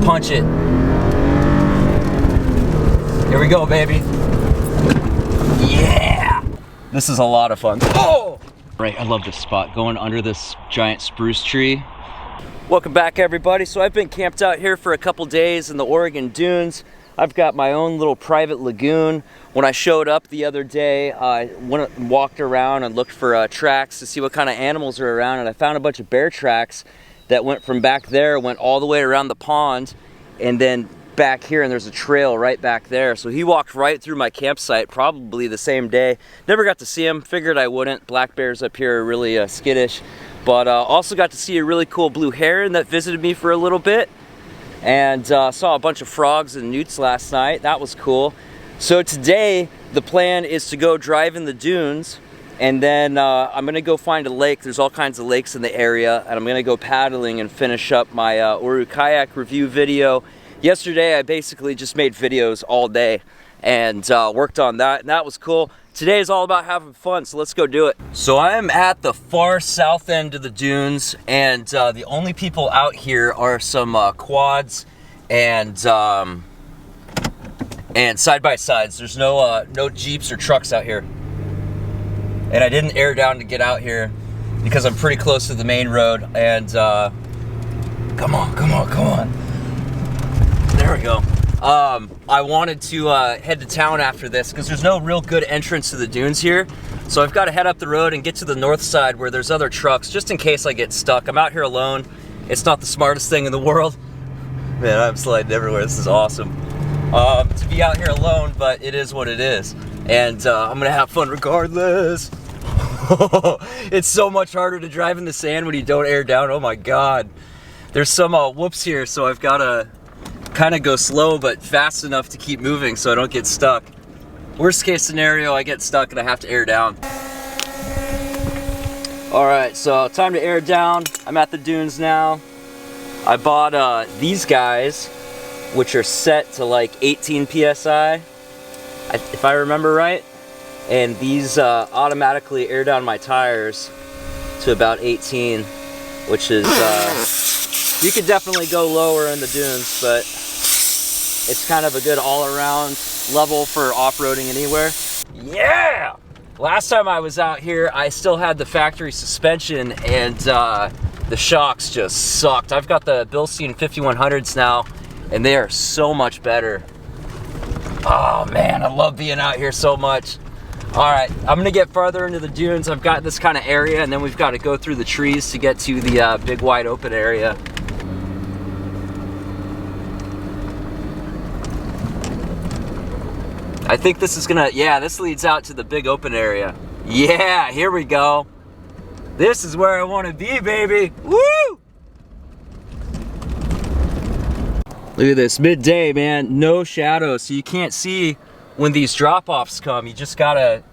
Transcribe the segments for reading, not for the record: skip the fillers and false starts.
punch it. Here we go, baby. Yeah! This is a lot of fun. Oh! Right, I love this spot, going under this giant spruce tree. Welcome back, everybody. So I've been camped out here for a couple days in the Oregon dunes. I've got my own little private lagoon. When I showed up the other day, I went and walked around and looked for tracks to see what kind of animals are around, and I found a bunch of bear tracks that went from back there, went all the way around the pond, and then back here, and there's a trail right back there. So he walked right through my campsite, probably the same day. Never got to see him, figured I wouldn't. Black bears up here are really skittish. But also got to see a really cool blue heron that visited me for a little bit. And saw a bunch of frogs and newts last night. That was cool. So today, the plan is to go drive in the dunes, and then I'm gonna go find a lake. There's all kinds of lakes in the area, and I'm gonna go paddling and finish up my Oru kayak review video. Yesterday, I basically just made videos all day and worked on that, and that was cool. Today is all about having fun, so let's go do it. So I am at the far south end of the dunes, and the only people out here are some quads and side-by-sides. There's no Jeeps or trucks out here. And I didn't air down to get out here because I'm pretty close to the main road, and come on. There we go. I wanted to head to town after this because there's no real good entrance to the dunes here. So I've got to head up the road and get to the north side where there's other trucks, just in case I get stuck. I'm out here alone. It's not the smartest thing in the world. Man, I'm sliding everywhere. This is awesome. To be out here alone, but it is what it is. And I'm gonna have fun regardless. It's so much harder to drive in the sand when you don't air down. Oh my God. There's some whoops here, so I've got to kind of go slow but fast enough to keep moving so I don't get stuck. Worst case scenario, I get stuck and I have to air down. Alright, so time to air down. I'm at the dunes now. I bought these guys, which are set to like 18 PSI, if I remember right. And these automatically air down my tires to about 18, which is, you could definitely go lower in the dunes, but it's kind of a good all-around level for off-roading anywhere. Yeah! Last time I was out here, I still had the factory suspension, and the shocks just sucked. I've got the Bilstein 5100s now, and they are so much better. Oh man, I love being out here so much. All right, I'm gonna get farther into the dunes. I've got this kind of area, and then we've got to go through the trees to get to the big wide open area. I think this is gonna, yeah, this leads out to the big open area. Yeah, here we go. This is where I want to be, baby. Woo! Look at this, midday, man. No shadow, so you can't see when these drop-offs come. You just gotta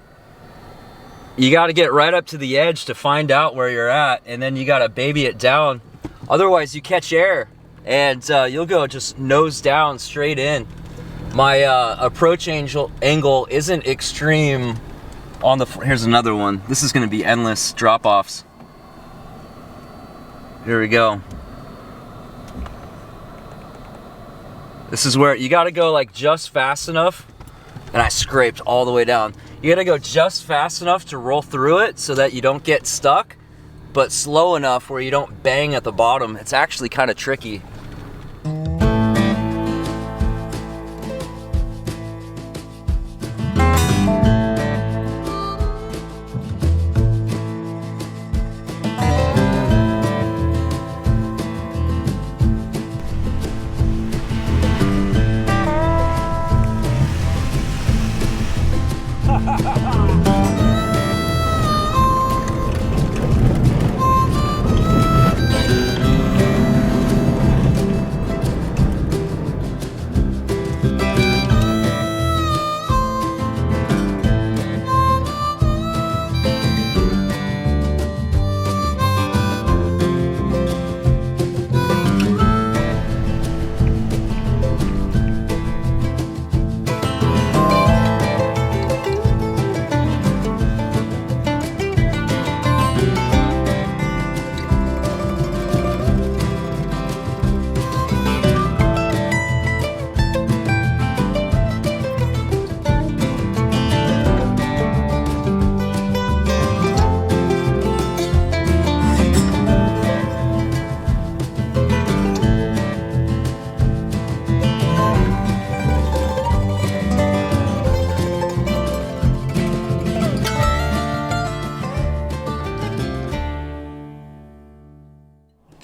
get right up to the edge to find out where you're at, and then you gotta baby it down. Otherwise, you catch air, and you'll go just nose down straight in. My approach angle isn't extreme on the, here's another one. This is gonna be endless drop-offs. Here we go. This is where you gotta go like just fast enough, and I scraped all the way down. You gotta go just fast enough to roll through it so that you don't get stuck, but slow enough where you don't bang at the bottom. It's actually kind of tricky.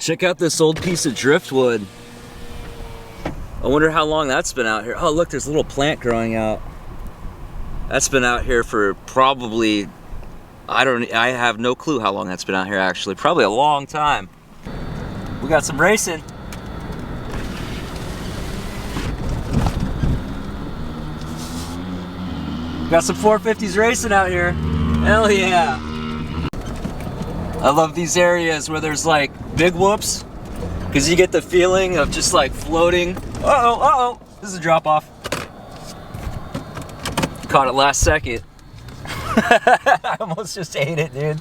Check out this old piece of driftwood. I wonder how long that's been out here. Oh, look, there's a little plant growing out. That's been out here for probably, I have no clue how long that's been out here actually. Probably a long time. We got some racing. Got some 450s racing out here. Hell yeah. I love these areas where there's like big whoops, because you get the feeling of just like floating. Uh-oh, this is a drop off. Caught it last second. I almost just ate it, dude.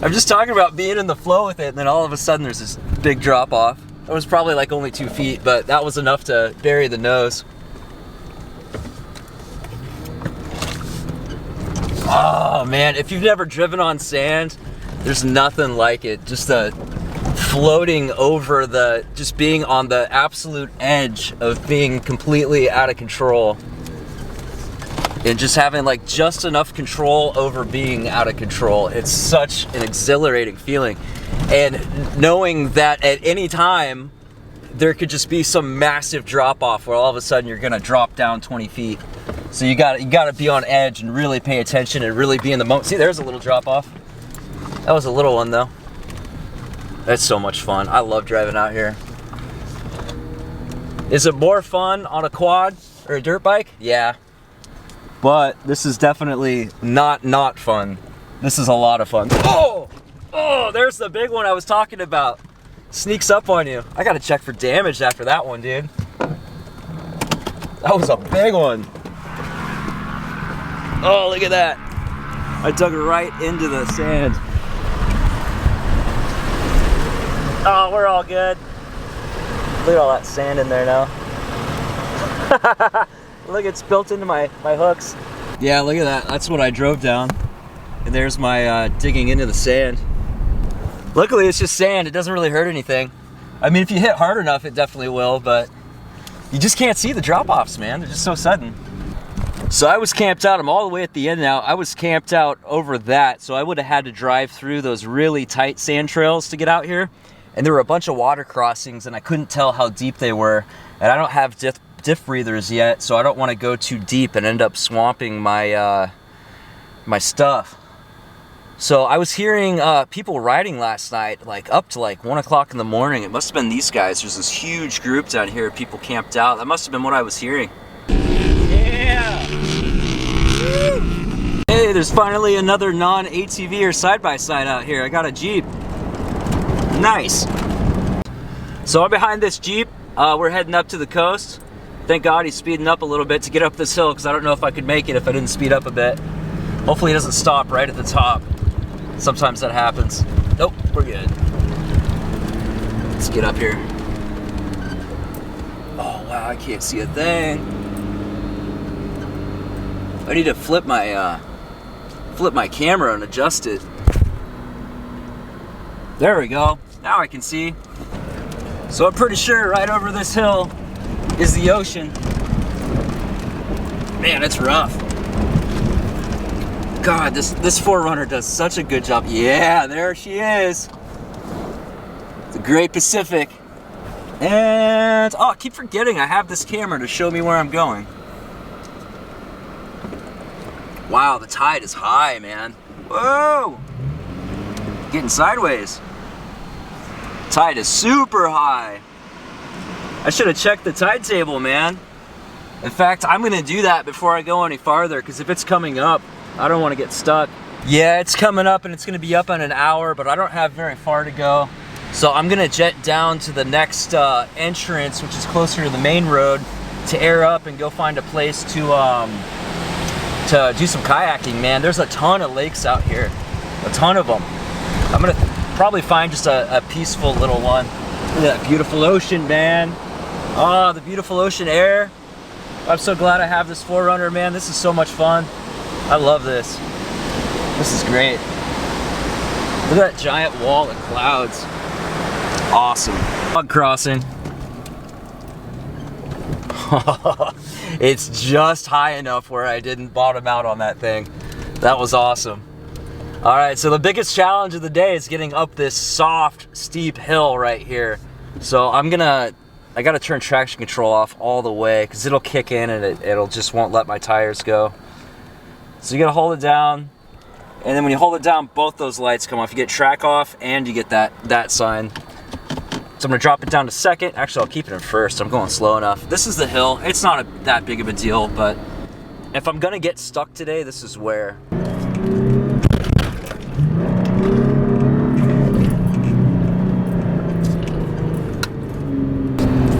I'm just talking about being in the flow with it, and then all of a sudden there's this big drop off. It was probably like only 2 feet, but that was enough to bury the nose. Oh man, if you've never driven on sand, there's nothing like it. Just the floating over the, just being on the absolute edge of being completely out of control. And just having like just enough control over being out of control. It's such an exhilarating feeling. And knowing that at any time, there could just be some massive drop off where all of a sudden you're gonna drop down 20 feet. So you gotta be on edge and really pay attention and really be in the moment. See, there's a little drop off. That was a little one though. That's so much fun. I love driving out here. Is it more fun on a quad or a dirt bike? Yeah. But this is definitely not fun. This is a lot of fun. Oh, there's the big one I was talking about. Sneaks up on you. I gotta check for damage after that one, dude. That was a big one. Oh, look at that. I dug right into the sand. Oh, we're all good. Look at all that sand in there now. Look, it's built into my hooks. Yeah, look at that. That's what I drove down. And there's my digging into the sand. Luckily, it's just sand. It doesn't really hurt anything. I mean, if you hit hard enough, it definitely will, but you just can't see the drop-offs, man. They're just so sudden. So I was camped out. I'm all the way at the end now. I was camped out over that, so I would have had to drive through those really tight sand trails to get out here. And there were a bunch of water crossings, and I couldn't tell how deep they were. And I don't have diff breathers yet, so I don't want to go too deep and end up swamping my my stuff. So I was hearing people riding last night, like up to like 1 o'clock in the morning. It must have been these guys. There's this huge group down here of people camped out. That must have been what I was hearing. Yeah! Woo! Hey, there's finally another non-ATV or side-by-side out here. I got a Jeep. Nice. So I'm behind this Jeep. We're heading up to the coast. Thank God he's speeding up a little bit to get up this hill, because I don't know if I could make it if I didn't speed up a bit. Hopefully he doesn't stop right at the top. Sometimes that happens. Nope, we're good. Let's get up here. Oh wow, I can't see a thing. I need to flip my camera and adjust it. There we go. Now I can see. So I'm pretty sure right over this hill is the ocean. Man, it's rough. God, this 4Runner does such a good job. Yeah, there she is. The Great Pacific. And, oh, I keep forgetting I have this camera to show me where I'm going. Wow, the tide is high, man. Whoa! Getting sideways. Tide is super high. I should have checked the tide table, man. In fact, I'm gonna do that before I go any farther, because if it's coming up, I don't want to get stuck. Yeah, it's coming up and it's gonna be up in an hour, but I don't have very far to go. So I'm gonna jet down to the next entrance, which is closer to the main road, to air up and go find a place to do some kayaking, man. There's a ton of lakes out here, a ton of them. I'm gonna probably find just a peaceful little one. Look at that beautiful ocean, man. Oh, the beautiful ocean air. I'm so glad I have this 4Runner, man. This is so much fun. I love this. This is great. Look at that giant wall of clouds. Awesome. Bug crossing. It's just high enough where I didn't bottom out on that thing. That was awesome. All right, so the biggest challenge of the day is getting up this soft, steep hill right here. So I gotta turn traction control off all the way because it'll kick in and it'll just won't let my tires go. So you gotta hold it down, and then when you hold it down, both those lights come off. You get track off and you get that sign. So I'm gonna drop it down to second. Actually, I'll keep it in first. I'm going slow enough. This is the hill. It's not that big of a deal, but if I'm gonna get stuck today, this is where.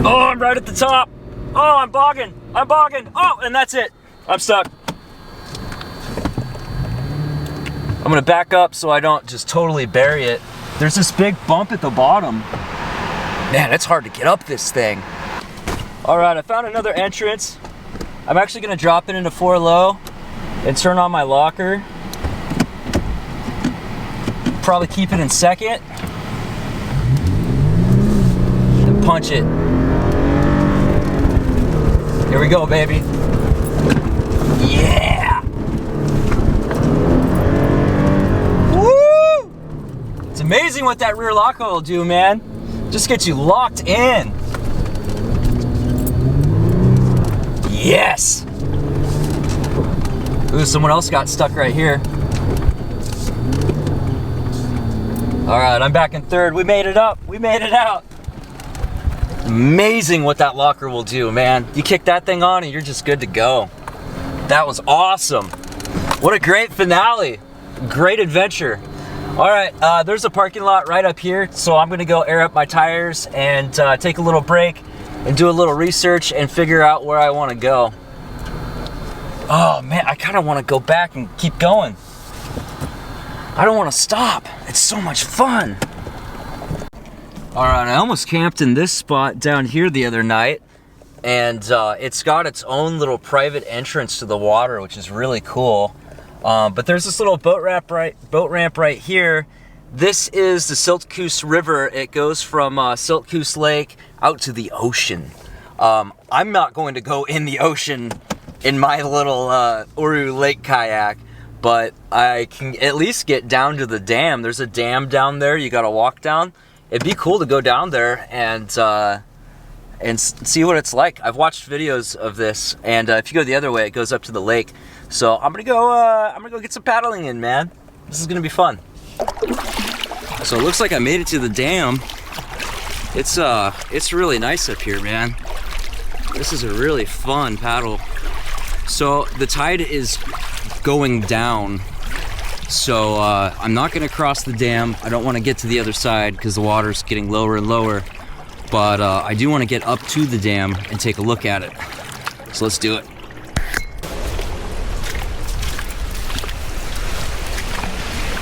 Oh, I'm right at the top. Oh, I'm bogging. Oh, and that's it. I'm stuck. I'm gonna back up so I don't just totally bury it. There's this big bump at the bottom. Man, it's hard to get up this thing. All right, I found another entrance. I'm actually gonna drop it into 4 low and turn on my locker. Probably keep it in second. And punch it. Here we go, baby. Yeah! Woo! It's amazing what that rear lock oil will do, man. Just gets you locked in. Yes! Ooh, someone else got stuck right here. All right, I'm back in third. We made it up. We made it out. Amazing what that locker will do, man. You kick that thing on and you're just good to go. That was awesome. What a great finale. Great adventure. All right, there's a parking lot right up here, so I'm gonna go air up my tires and take a little break and do a little research and figure out where I wanna go. Oh man, I kinda wanna go back and keep going. I don't wanna stop. It's so much fun. All right, I almost camped in this spot down here the other night, and it's got its own little private entrance to the water, which is really cool. But there's this little boat ramp right here. This is the Siltcoos River. It goes from Siltcoos Lake out to the ocean. I'm not going to go in the ocean in my little Uru Lake kayak, but I can at least get down to the dam. There's a dam down there you gotta walk down. It'd be cool to go down there and see what it's like. I've watched videos of this, and if you go the other way, it goes up to the lake. So I'm gonna go get some paddling in, man. This is gonna be fun. So it looks like I made it to the dam. It's really nice up here, man. This is a really fun paddle. So the tide is going down. So I'm not gonna cross the dam. I don't wanna get to the other side because the water's getting lower and lower. But I do wanna get up to the dam and take a look at it. So let's do it.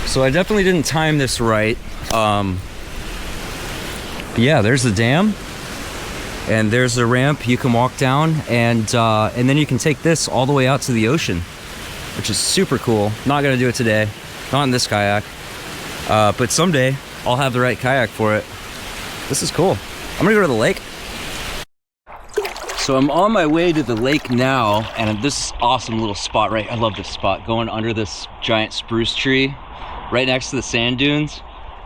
So I definitely didn't time this right. But yeah, there's the dam. And there's the ramp you can walk down, and then you can take this all the way out to the ocean, which is super cool. Not gonna do it today, not in this kayak, but someday I'll have the right kayak for it. This is cool. I'm gonna go to the lake. So I'm on my way to the lake now, and this awesome little spot, right? I love this spot, going under this giant spruce tree, right next to the sand dunes,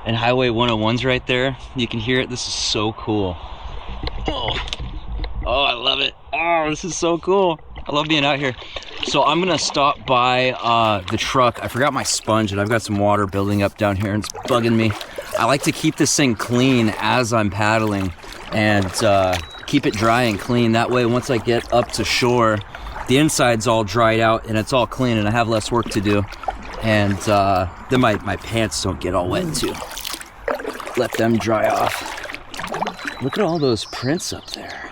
and Highway 101's right there. You can hear it. This is so cool. Oh, I love it. Oh, this is so cool. I love being out here. So I'm gonna stop by the truck. I forgot my sponge and I've got some water building up down here and it's bugging me. I like to keep this thing clean as I'm paddling and keep it dry and clean. That way, once I get up to shore, the inside's all dried out and it's all clean and I have less work to do. And then my pants don't get all wet too. Let them dry off. Look at all those prints up there.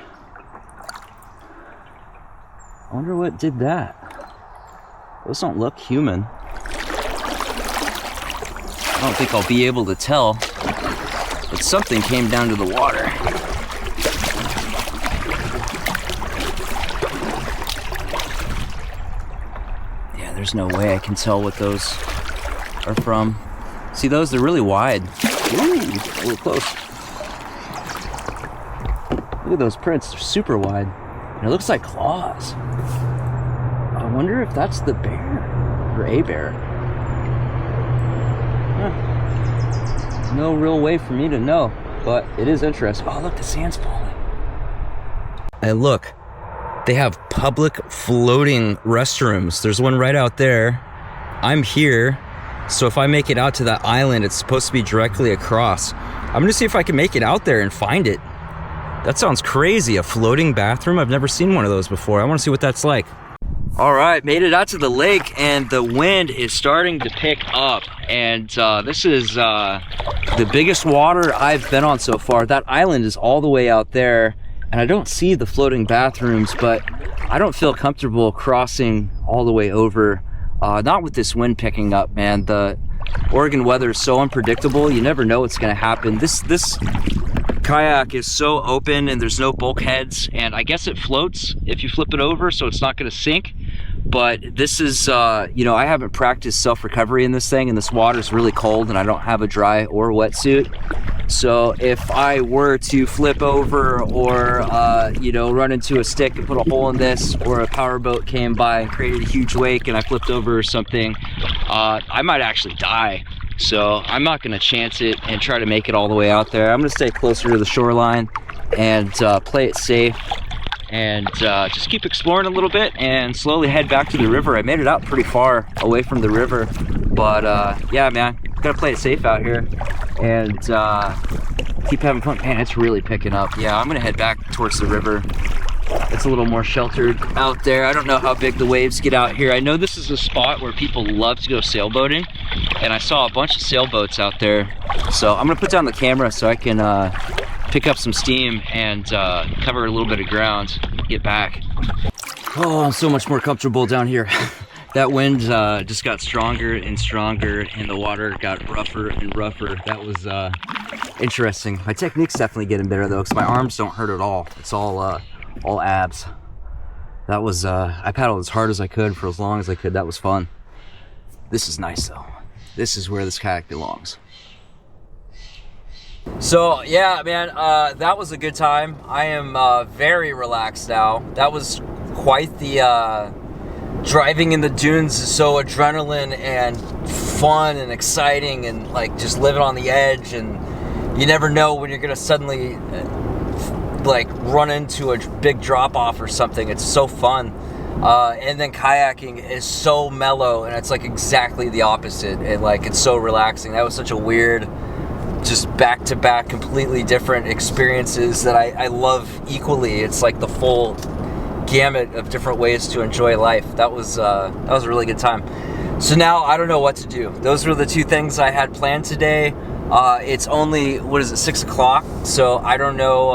I wonder what did that. Those don't look human. I don't think I'll be able to tell, but something came down to the water. Yeah, there's no way I can tell what those are from. See those? They're really wide. Ooh, a little close. Look at those prints, they're super wide. And it looks like claws. I wonder if that's the bear, or a bear. No real way for me to know, but it is interesting. Oh, look, the sand's falling. And look, they have public floating restrooms. There's one right out there. I'm here, so if I make it out to that island, it's supposed to be directly across. I'm gonna see if I can make it out there and find it. That sounds crazy, a floating bathroom. I've never seen one of those before. I wanna see what that's like. All right, made it out to the lake, and the wind is starting to pick up. And this is the biggest water I've been on so far. That island is all the way out there, and I don't see the floating bathrooms, but I don't feel comfortable crossing all the way over. Not with this wind picking up, man. The Oregon weather is so unpredictable. You never know what's gonna happen. This kayak is so open and there's no bulkheads, and I guess it floats if you flip it over, so it's not gonna sink. But this is, you know, I haven't practiced self-recovery in this thing, and this water is really cold, and I don't have a dry or wetsuit. So if I were to flip over or, you know, run into a stick and put a hole in this, or a powerboat came by and created a huge wake and I flipped over or something, I might actually die. So I'm not gonna chance it and try to make it all the way out there. I'm gonna stay closer to the shoreline and play it safe, and just keep exploring a little bit and slowly head back to the river. I made it out pretty far away from the river, but yeah, man, gotta play it safe out here and keep having fun. Man, it's really picking up. Yeah, I'm gonna head back towards the river. It's a little more sheltered out there. I don't know how big the waves get out here. I know this is a spot where people love to go sailboating, and I saw a bunch of sailboats out there. So I'm gonna put down the camera so I can pick up some steam and cover a little bit of ground, get back. Oh, I'm so much more comfortable down here. That wind just got stronger and stronger, and the water got rougher and rougher. That was interesting. My technique's definitely getting better though, because my arms don't hurt at all. It's all abs. That was, I paddled as hard as I could for as long as I could. That was fun. This is nice though. This is where this kayak belongs. So yeah, man, that was a good time. I am very relaxed now. That was quite the driving in the dunes is so adrenaline and fun and exciting, and like just living on the edge, and you never know when you're gonna suddenly like run into a big drop off or something. It's so fun. And then kayaking is so mellow, and it's like exactly the opposite, and like it's so relaxing. That was such a weird, just back-to-back completely different experiences that I love equally. It's like the full gamut of different ways to enjoy life. That was a really good time. So now I don't know what to do. Those were the two things I had planned today. It's only, what is it, 6 o'clock, so I don't know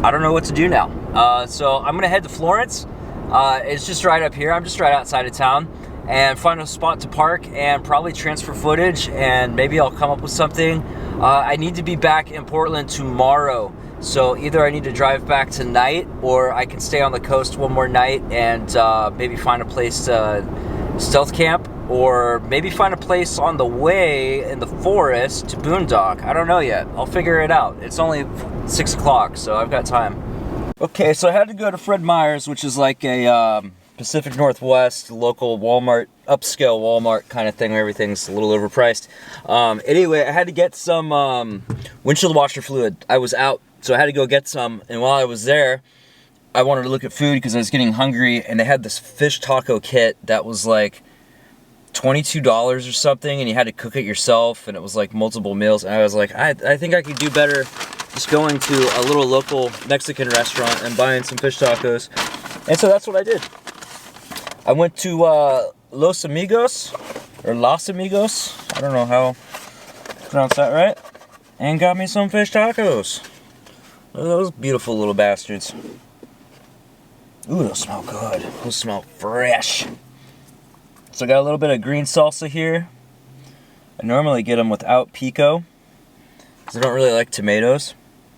what to do now. So I'm gonna head to Florence. It's just right up here. I'm just right outside of town, and find a spot to park and probably transfer footage, and maybe I'll come up with something. I need to be back in Portland tomorrow, so either I need to drive back tonight, or I can stay on the coast one more night and maybe find a place to stealth camp, or maybe find a place on the way in the forest to boondock. I don't know yet. I'll figure it out. It's only 6 o'clock, so I've got time. Okay, so I had to go to Fred Meyer's, which is like a Pacific Northwest local Walmart, upscale Walmart kind of thing where everything's a little overpriced. Anyway, I had to get some windshield washer fluid. I was out, so I had to go get some, and while I was there, I wanted to look at food because I was getting hungry, and they had this fish taco kit that was like $22 or something, and you had to cook it yourself, and it was like multiple meals, and I was like, I think I could do better just going to a little local Mexican restaurant and buying some fish tacos. And so that's what I did. I went to Los Amigos, or Los Amigos, I don't know how to pronounce that right, and got me some fish tacos. Look at those beautiful little bastards. Ooh, those smell good. Those smell fresh. So I got a little bit of green salsa here. I normally get them without pico, because I don't really like tomatoes,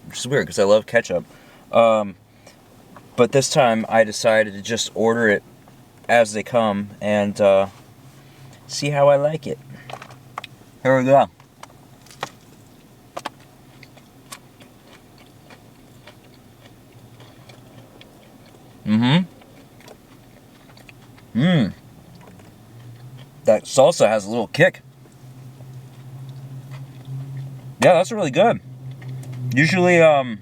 which is weird because I love ketchup. But this time I decided to just order it as they come and see how I like it. Here we go. That salsa has a little kick. Yeah, that's really good. Usually when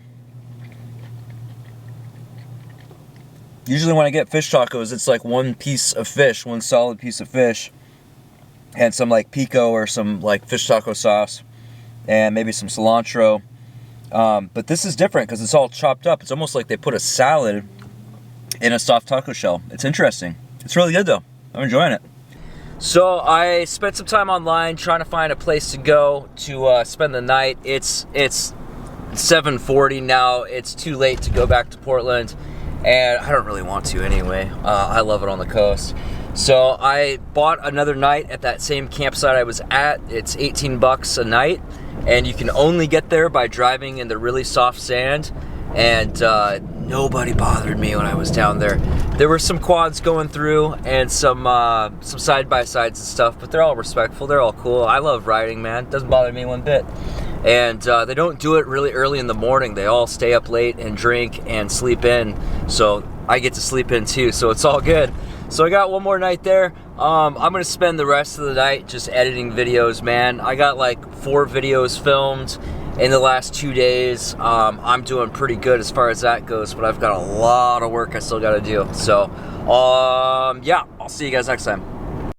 I get fish tacos, it's like one piece of fish, one solid piece of fish, and some like pico or some like fish taco sauce, and maybe some cilantro. But this is different because it's all chopped up. It's almost like they put a salad in a soft taco shell. It's interesting. It's really good though. I'm enjoying it. So I spent some time online trying to find a place to go to spend the night. It's 7:40 now. It's too late to go back to Portland, and I don't really want to anyway. I love it on the coast. So I bought another night at that same campsite I was at. It's 18 bucks a night, and you can only get there by driving in the really soft sand. And nobody bothered me when I was down there. There were some quads going through and some side-by-sides and stuff, but they're all respectful. They're all cool. I love riding, man. Doesn't bother me one bit. And they don't do it really early in the morning. They all stay up late and drink and sleep in. So I get to sleep in too, so it's all good. So I got one more night there. I'm gonna spend the rest of the night just editing videos, man. I got like 4 videos filmed in the last 2 days. I'm doing pretty good as far as that goes, but I've got a lot of work I still gotta do. So, yeah, I'll see you guys next time.